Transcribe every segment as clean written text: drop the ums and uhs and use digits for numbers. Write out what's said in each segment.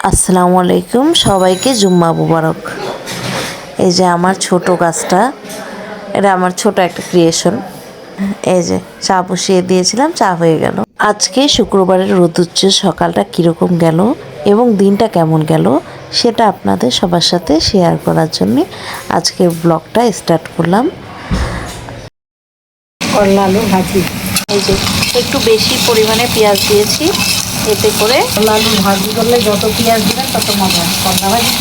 আসসালামু আলাইকুম, সবাইকে জুম্মা মুবারক। এই যে আমার ছোট গাছটা, এটা আমার ছোট একটা ক্রিয়েশন। এই যে চা বসিয়ে দিয়েছিলাম, চা হয়ে গেল। আজকে শুক্রবারের রোদুজ্জ্বল সকালটা কীরকম গেল এবং দিনটা কেমন গেল সেটা আপনাদের সবার সাথে শেয়ার করার জন্যে আজকের ব্লগটা স্টার্ট করলাম। করলা আলু ভাজি। এই যে একটু বেশি পরিমাণে পেঁয়াজ দিয়েছি, এতে করে করলা আলু ভাজি করলে যত পেঁয়াজ দেবেন তত মজা। করলা ভাজি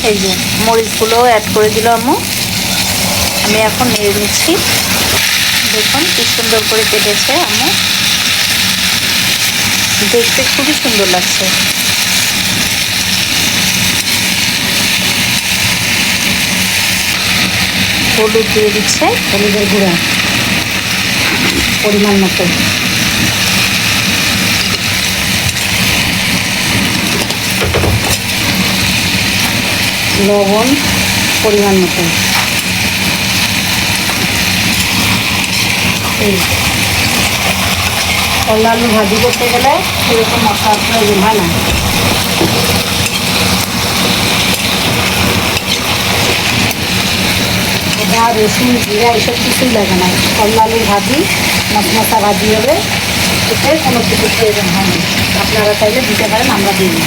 এই যে মরিচগুলো অ্যাড করে দিল আম্মু। আমি এখন নেড়ে নিচ্ছি। দেখুন কি সুন্দর করে কেটেছে আম্মু, দেখতে খুবই সুন্দর লাগছে। হলুদ দিয়ে দিচ্ছে, হলুদের গুঁড়া পরিমাণ মতো, লবণ পরিমাণ মতো। এই করলা আলু ভাজি করতে গেলে এরকম মশলার প্রয়োজন হয় না। আদা রসুন জিরা এসব কিছুই লাগে না। করলা আলু ভাজি মশমশা ভাজি হবে, এতে কোনো কিছুর প্রয়োজন হয় না। আপনারা চাইলে দিতে পারেন, আমরা দিই না।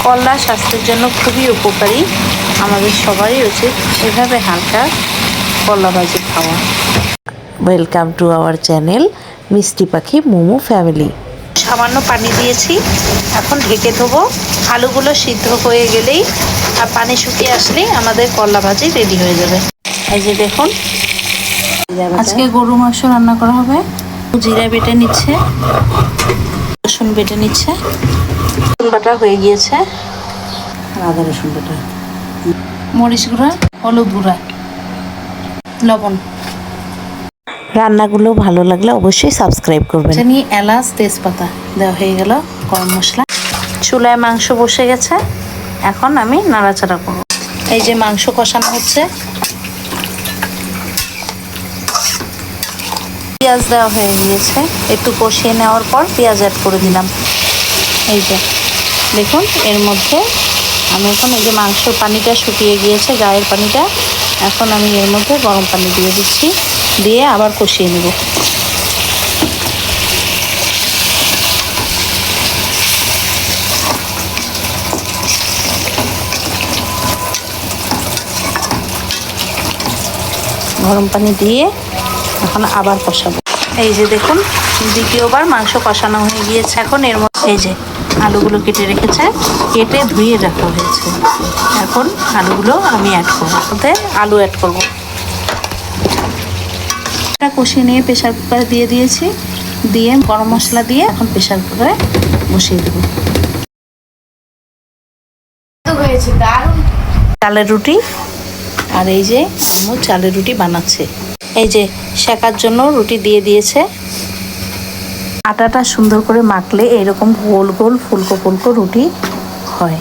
করলা স্বাস্থ্যের জন্য খুবই উপকারী। আমাদের সবারই উচিত এভাবে হালকা করলা ভাজি খাওয়া। ওয়েলকাম টু আওয়ার চ্যানেল মিষ্টি পাখি মোমো ফ্যামিলি। সামান্য পানি দিয়েছি, এখন ঢেকে দেবো। আলুগুলো সিদ্ধ হয়ে গেলেই আর পানি শুকিয়ে আসলেই আমাদের করলা ভাজি রেডি হয়ে যাবে। এই যে দেখুন, আজকে গরু মাংস রান্না করা হবে। জিরা বেটে নিচ্ছে, রসুন বেটে নিচ্ছে, রসুন বাটা হয়ে গিয়েছে, আদা রসুন বাটা, মরিচ গুঁড়া, হলুদ গুঁড়া, লবণ। রান্নাগুলো ভালো লাগলে অবশ্যই সাবস্ক্রাইব করবেন। নিয়ে এলাচ তেজপাতা দেওয়া হয়ে গেল, গরম মশলা। চুলায় মাংস বসে গেছে, এখন আমি নাড়াচাড়া করব। এই যে মাংস কষানো হচ্ছে, পেঁয়াজ দেওয়া হয়ে গিয়েছে। একটু কষিয়ে নেওয়ার পর পেঁয়াজ অ্যাড করে দিলাম। এই যে দেখুন, এর মধ্যে আমি এখন এই যে মাংসর পানিটা শুকিয়ে গিয়েছে, গায়ের পানিটা, এখন আমি এর মধ্যে গরম পানি দিয়ে দিচ্ছি, দিয়ে আবার কষিয়ে নেব। গরম পানি দিয়ে এখন আবার কষাবো। এই যে দেখুন, দ্বিতীয়বার মাংস কষানো হয়ে গিয়েছে। এখন এর মধ্যে এই যে আলুগুলো কেটে রেখেছে, কেটে ধুয়ে রাখা হয়েছে। এখন আলুগুলো আমি অ্যাড করবো, ওতে আলু অ্যাড করবো। এটা কষিয়ে নিয়ে প্রেশার কুকারে দিয়ে দিয়েছি, দিয়ে গরম মশলা দিয়ে এখন প্রেশার কুকারে বসিয়ে দেবো। চালের রুটি, আর এই যে আম্মু চালের রুটি বানাচ্ছে। এই যে সেকার জন্য রুটি দিয়ে দিয়েছে। আটাটা সুন্দর করে মাখলে এরকম গোল গোল ফুলকো ফুলকো রুটি হয়।